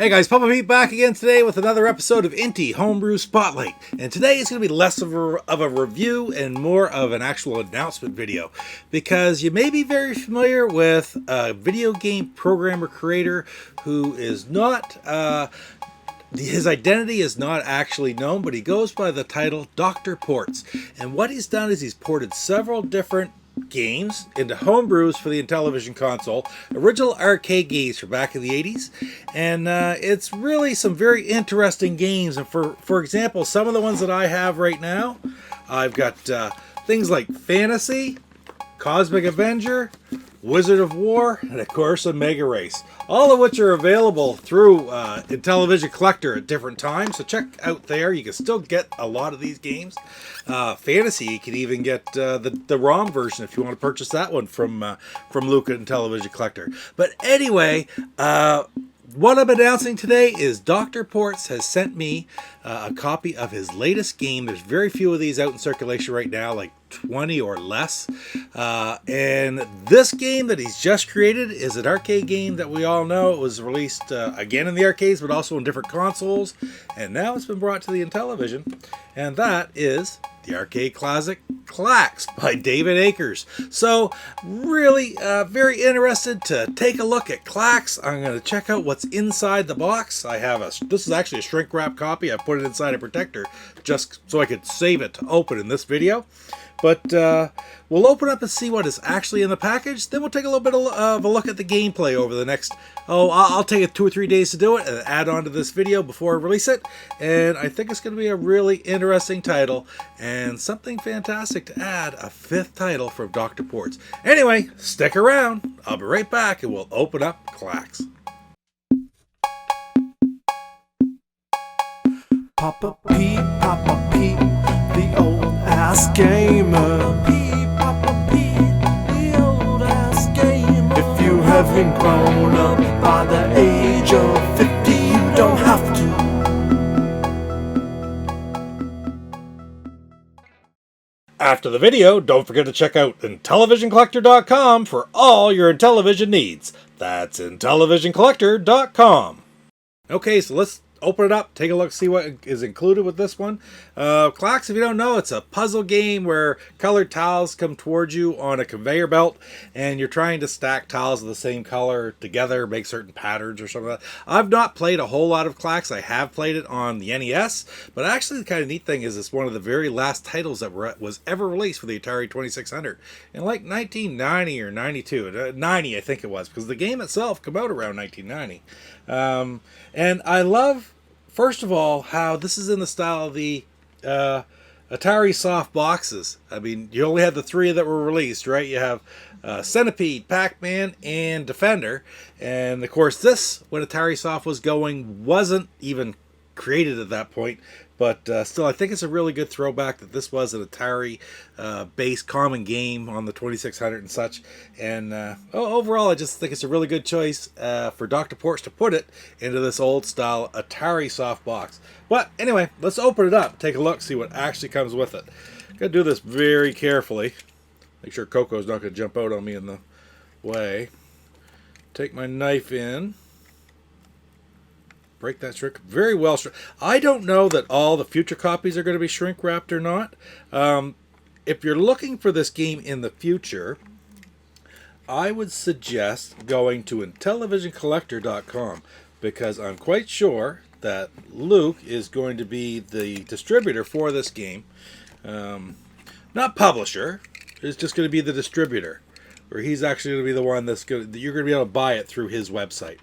Hey guys, Papa Pete back again today with another episode of INTY Homebrew Spotlight. And today is going to be less of a review and more of an actual announcement video. Because you may be very familiar with a video game programmer creator who is not, his identity is not actually known, but he goes by the title Dr. Ports. And what he's done is he's ported several different games into homebrews for the Intellivision console, original arcade games from back in the 80s, and it's really some very interesting games. And for example, some of the ones that I have right now, I've got things like Fantasy, Cosmic Avenger, Wizard of War, and of course a Mega Race, all of which are available through Intellivision Collector at different times. So check out there. You can still get a lot of these games. Fantasy, you can even get the ROM version if you want to purchase that one from Luke at Intellivision Collector. But anyway, what I'm announcing today is Dr. Ports has sent me a copy of his latest game. There's very few of these out in circulation right now, like 20 or less. And this game that he's just created is an arcade game that we all know. It was released again in the arcades, but also in different consoles. And now it's been brought to the Intellivision. And that is the arcade classic Klax by David Akers. So really very interested to take a look at Klax. I'm going to check out what's inside the box. This is actually a shrink wrap copy. I put it inside a protector just so I could save it to open in this video. But we'll open up and see what is actually in the package. Then we'll take a little bit of a look at the gameplay over the next, I'll take it 2 or 3 days to do it and add on to this video before I release it. And I think it's going to be a really interesting title and something fantastic to add a 5th title from Dr. Ports. Anyway, stick around. I'll be right back and we'll open up Klax. Papa Pete, the old ass gamer. Papa Pete, the old ass gamer. If you haven't grown up by the age of 50, you don't have to. After the video, don't forget to check out IntellivisionCollector.com for all your Intellivision needs. That's IntellivisionCollector.com. Okay, so let's open it up, take a look, see what is included with this one. Klax, if you don't know, it's a puzzle game where colored tiles come towards you on a conveyor belt, and you're trying to stack tiles of the same color together, make certain patterns or something like that. I've not played a whole lot of Klax. I have played it on the NES, but actually the kind of neat thing is it's one of the very last titles that was ever released for the Atari 2600 in like 1990 or 92. 90, I think it was, because the game itself came out around 1990. And I love, first of all, how this is in the style of the Atari soft boxes. I mean, you only had the 3 that were released, right? You have Centipede, Pac-Man, and Defender. And of course, this, when Atari Soft was going, wasn't even created at that point. But still, I think it's a really good throwback that this was an Atari-based common game on the 2600 and such. And overall, I just think it's a really good choice for Dr. Ports to put it into this old-style Atari soft box. But anyway, let's open it up, take a look, see what actually comes with it. Gotta do this very carefully. Make sure Coco's not going to jump out on me in the way. Take my knife in. Break that shrink. Very well shrink. I don't know that all the future copies are going to be shrink wrapped or not. If you're looking for this game in the future, I would suggest going to IntellivisionCollector.com, because I'm quite sure that Luke is going to be the distributor for this game. Not publisher. It's just going to be the distributor, where he's actually going to be the one that you're going to be able to buy it through his website.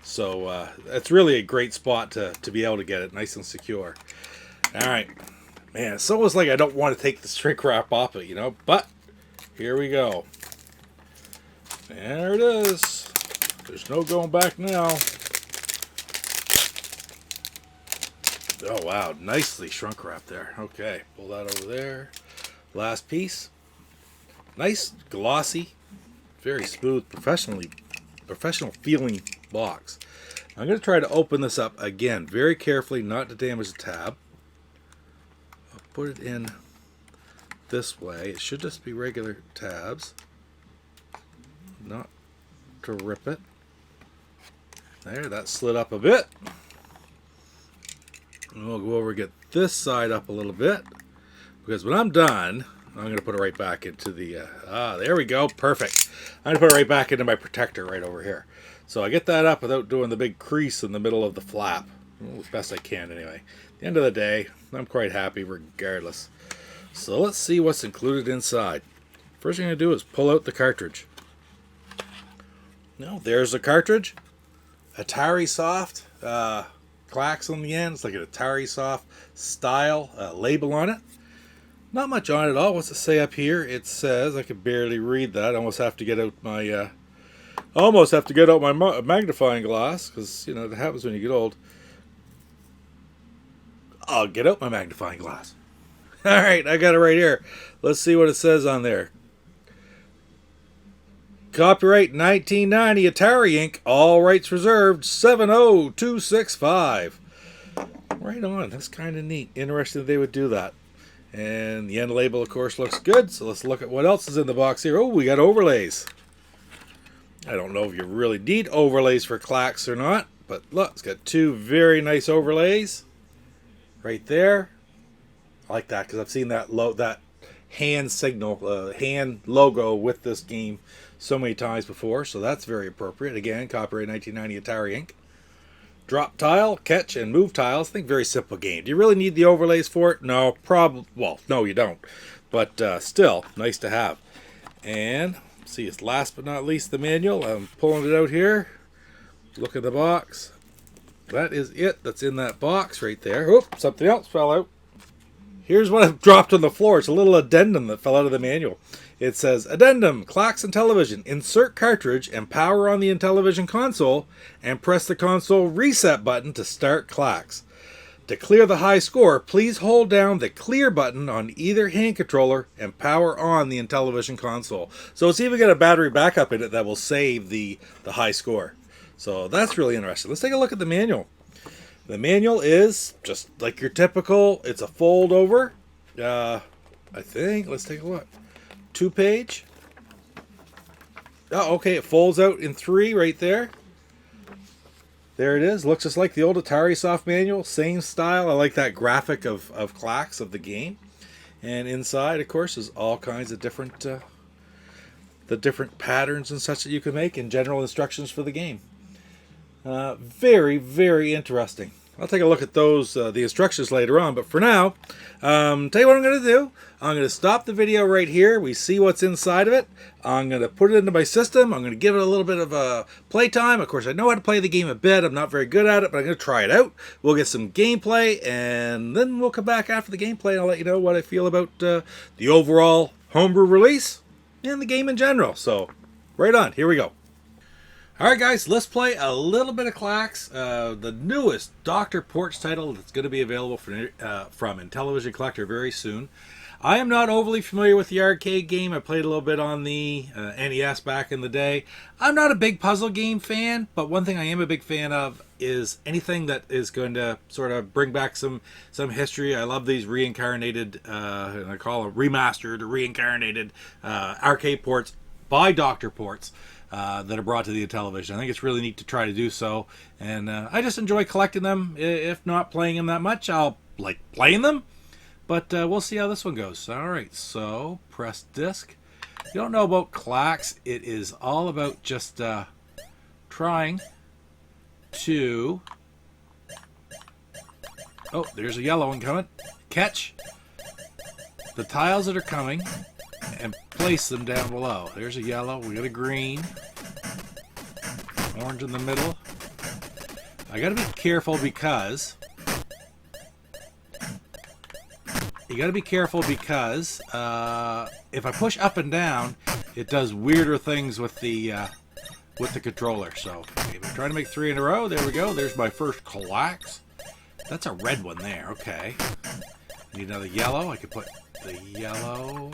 So it's really a great spot to be able to get it nice and secure. All right. Man, it's almost like I don't want to take the shrink wrap off it, but here we go. There it is. There's no going back now. Oh, wow. Nicely shrunk wrapped there. Okay. Pull that over there. Last piece. Nice, glossy, very smooth, professional feeling box. I'm going to try to open this up again very carefully, not to damage the tab. I'll put it in this way. It should just be regular tabs, not to rip it. There, that slid up a bit. And we'll go over and get this side up a little bit. Because when I'm done, I'm going to put it right back into the... there we go. Perfect. I'm going to put it right back into my protector right over here. So I get that up without doing the big crease in the middle of the flap. Well, as best I can, anyway. At the end of the day, I'm quite happy regardless. So let's see what's included inside. First thing I'm going to do is pull out the cartridge. No, there's the cartridge. Atari Soft. Klax on the end. It's like an Atari Soft style label on it. Not much on it at all. What's it say up here? It says, I can barely read that. I almost have to get out my magnifying glass, because you know that happens when you get old. I'll get out my magnifying glass. All right, I got it right here. Let's see what it says on there. Copyright 1990 Atari Inc. All rights reserved 70265. Right on. That's kind of neat. Interesting that they would do that. And the end label, of course, looks good. So let's look at what else is in the box here. Oh, we got overlays. I don't know if you really need overlays for Klax or not. But look, it's got two very nice overlays. Right there. I like that because I've seen that hand signal, hand logo with this game so many times before. So that's very appropriate. Again, copyright 1990 Atari Inc. Drop tile, catch, and move tiles. I think very simple game. Do you really need the overlays for it? No, no, you don't. But still, nice to have. And see, it's last but not least the manual. I'm pulling it out here. Look at the box. That is it. That's in that box right there. Oop, something else fell out. Here's what I've dropped on the floor. It's a little addendum that fell out of the manual. It says, Addendum, Klax Intellivision. Insert cartridge and power on the Intellivision console and press the console reset button to start Klax. To clear the high score, please hold down the clear button on either hand controller and power on the Intellivision console. So it's even got a battery backup in it that will save the high score. So that's really interesting. Let's take a look at the manual. The manual is just like your typical, it's a fold over. I think, let's take a look. 2-page. Oh, okay, it folds out in 3 right there. There it is. Looks just like the old Atari Soft manual. Same style. I like that graphic of Klax of the game. And inside, of course, is all kinds of different the different patterns and such that you can make and general instructions for the game. Very, very interesting. I'll take a look at those, the instructions later on. But for now, tell you what I'm going to do. I'm going to stop the video right here. We see what's inside of it. I'm going to put it into my system. I'm going to give it a little bit of a playtime. Of course, I know how to play the game a bit. I'm not very good at it, but I'm going to try it out. We'll get some gameplay, and then we'll come back after the gameplay, and I'll let you know what I feel about the overall Homebrew release and the game in general. So, right on. Here we go. Alright guys, let's play a little bit of Klax, the newest Dr. Porch title that's going to be available from Intellivision Collector very soon. I am not overly familiar with the arcade game. I played a little bit on the NES back in the day. I'm not a big puzzle game fan, but one thing I am a big fan of is anything that is going to sort of bring back some history. I love these reincarnated, and I call them remastered or reincarnated arcade ports by Dr. Ports. That are brought to the Intellivision. I think it's really neat to try to do so, and I just enjoy collecting them. If not playing them that much, I'll like playing them, but we'll see how this one goes. Alright, so press disc. If you don't know about Klax, it is all about just trying to... Oh, there's a yellow one coming. Catch the tiles that are coming and place them down below. There's a yellow, we got a green, orange in the middle. I gotta be careful because if I push up and down, it does weirder things with the controller. So okay, I'm trying to make 3 in a row. There we go. There's my first Klax. That's a red one there. Okay. Need another yellow. I could put the yellow.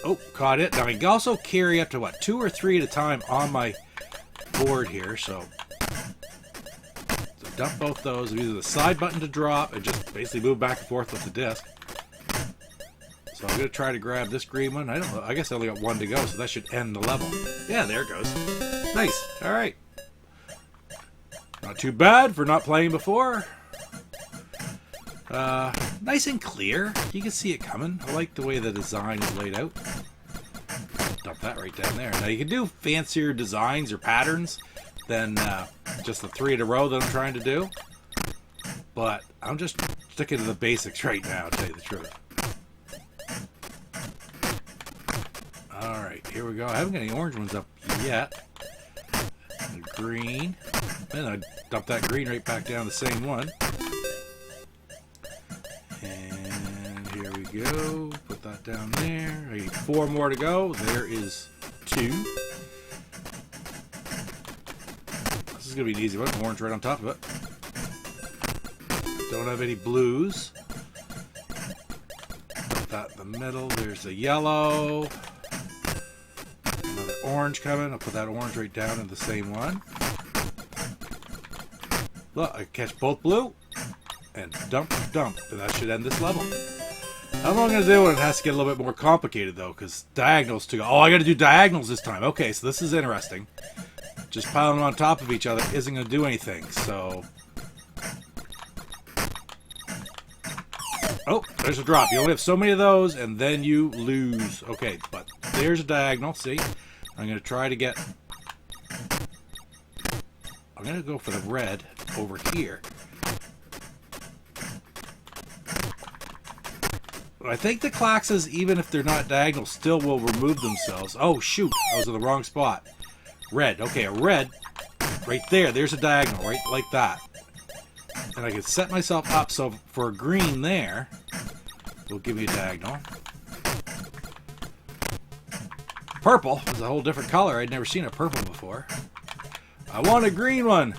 Oh, caught it. Now I can also carry up to, what, 2 or 3 at a time on my board here. So dump both those. Either the side button to drop and just basically move back and forth with the disc. So I'm going to try to grab this green one. I don't know. I guess I only got one to go, so that should end the level. Yeah, there it goes. Nice. All right. Not too bad for not playing before. Nice and clear. You can see it coming. I like the way the design is laid out. Dump that right down there. Now you can do fancier designs or patterns than just the 3 in a row that I'm trying to do. But I'm just sticking to the basics right now, to tell you the truth. Alright, here we go. I haven't got any orange ones up yet. The green. Then I dump that green right back down the same one. And here we go. Put that down there. I need 4 more to go. There is 2. This is going to be an easy one. Orange right on top of it. Don't have any blues. Put that in the middle. There's a yellow. Another orange coming. I'll put that orange right down in the same one. Look, I catch both blue. And dump. And that should end this level. How long is it when it has to get a little bit more complicated, though? Because diagonals to go. Oh, I got to do diagonals this time. Okay, so this is interesting. Just piling them on top of each other isn't going to do anything. So... Oh, there's a drop. You only have so many of those, and then you lose. Okay, but there's a diagonal. See? I'm going to try to get... I'm going to go for the red over here. I think the Klaxes, even if they're not diagonal, still will remove themselves. Oh, shoot. I was in the wrong spot. Red. Okay, a red. Right there. There's a diagonal. Right like that. And I can set myself up so for a green there will give me a diagonal. Purple is a whole different color. I'd never seen a purple before. I want a green one.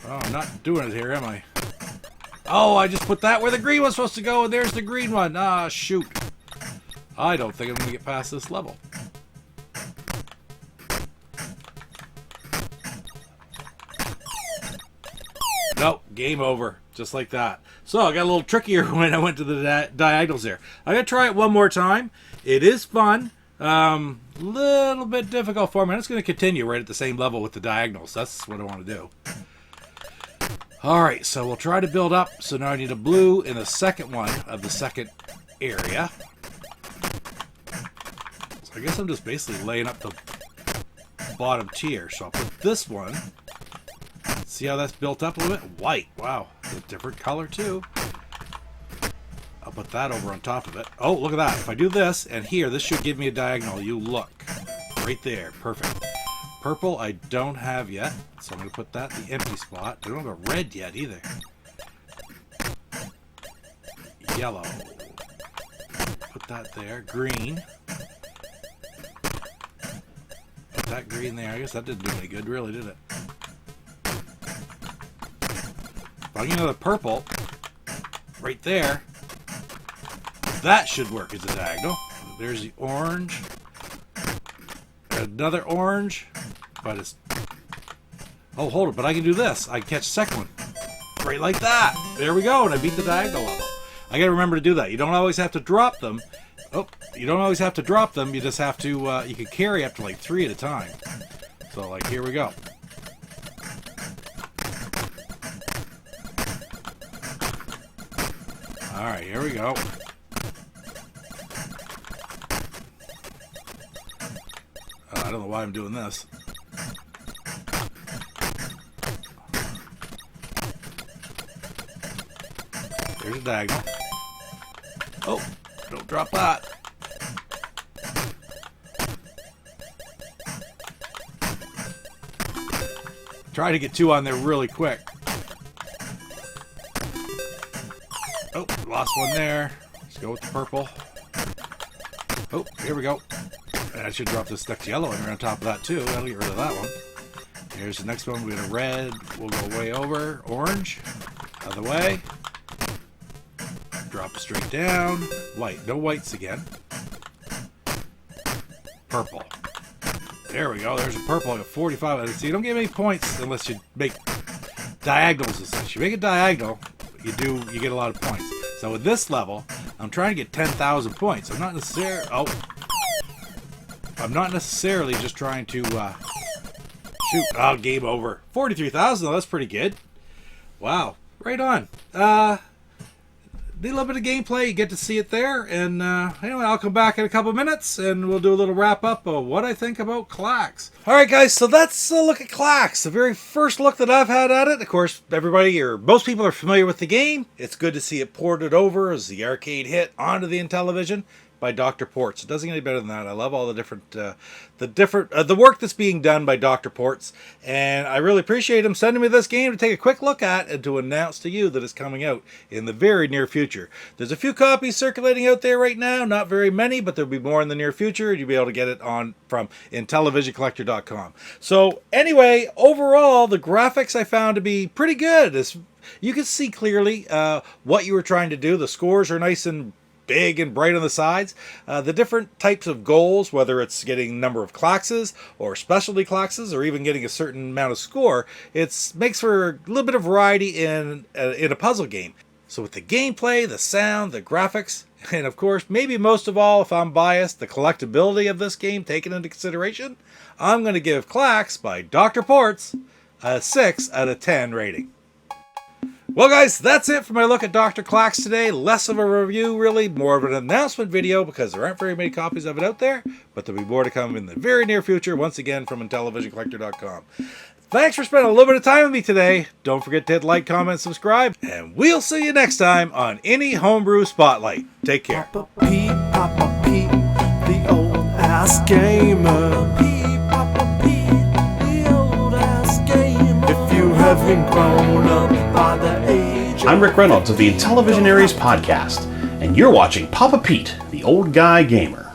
Oh, I'm not doing it here, am I? Oh, I just put that where the green was supposed to go, and there's the green one. Ah, shoot. I don't think I'm going to get past this level. Nope, game over. Just like that. So, I got a little trickier when I went to the diagonals there. I'm going to try it one more time. It is fun. Little bit difficult for me. I'm just going to continue right at the same level with the diagonals. That's what I want to do. Alright, so we'll try to build up. So now I need a blue in the second one of the second area. So I guess I'm just basically laying up the bottom tier. So I'll put this one. See how that's built up a little bit? White. Wow. A different color too. I'll put that over on top of it. Oh, look at that. If I do this and here, this should give me a diagonal. You look. Right there. Perfect. Purple I don't have yet. So I'm going to put that in the empty spot. I don't have a red yet either. Yellow. Put that there. Green. Put that green there. I guess that didn't do any good, really, did it? I'll get another purple right there. That should work as a diagonal. There's the orange. Another orange. But it's... Oh, hold it. But I can do this. I can catch the second one. Right like that. There we go. And I beat the diagonal level. I got to remember to do that. You don't always have to drop them. Oh, you don't always have to drop them. You just have to... you can carry up to like 3 at a time. So, like, here we go. Alright, here we go. I don't know why I'm doing this. There's a diagonal. Oh, don't drop that. Try to get 2 on there really quick. Oh, lost one there. Let's go with the purple. Oh, here we go. And I should drop this next yellow in there on top of that too. That'll get rid of that one. Here's the next one. We got a red. We'll go way over. Orange. Other way. Drop it straight down. White. No whites again. Purple. There we go. There's a purple. I got 45. See, you don't get any points unless you make diagonals and such. You make a diagonal, you get a lot of points. So with this level, I'm trying to get 10,000 points. I'm not necessarily just trying to shoot. Oh, game over. 43,000 though, that's pretty good. Wow, right on. Need a little bit of gameplay, you get to see it there, and anyway, I'll come back in a couple minutes and we'll do a little wrap up of what I think about Klax. Alright guys, so that's a look at Klax, the very first look that I've had at it. Of course, most people are familiar with the game. It's good to see it ported over as the arcade hit onto the Intellivision by Dr. Ports. It doesn't get any better than that. I love all the different, the work that's being done by Dr. Ports, and I really appreciate him sending me this game to take a quick look at and to announce to you that it's coming out in the very near future. There's a few copies circulating out there right now, not very many, but there'll be more in the near future. You'll be able to get it from IntellivisionCollector.com. So anyway, overall, the graphics I found to be pretty good. You can see clearly what you were trying to do. The scores are nice and big and bright on the sides. The different types of goals, whether it's getting number of Klaxes or specialty Klaxes or even getting a certain amount of score, it makes for a little bit of variety in a puzzle game. So with the gameplay, the sound, the graphics, and of course, maybe most of all, if I'm biased, the collectability of this game taken into consideration, I'm going to give Klax by Dr. Ports a 6 out of 10 rating. Well guys, that's it for my look at Dr. Klax today. Less of a review really, more of an announcement video because there aren't very many copies of it out there, but there'll be more to come in the very near future, once again from IntellivisionCollector.com. Thanks for spending a little bit of time with me today. Don't forget to hit like, comment, subscribe, and we'll see you next time on any Homebrew Spotlight. Take care. Papa Pete, the old ass gamer. Papa Pete, the old ass gamer. If you haven't grown up by the age I'm Rick Reynolds of the Intellivisionaries Podcast, and you're watching Papa Pete, the Old Guy Gamer.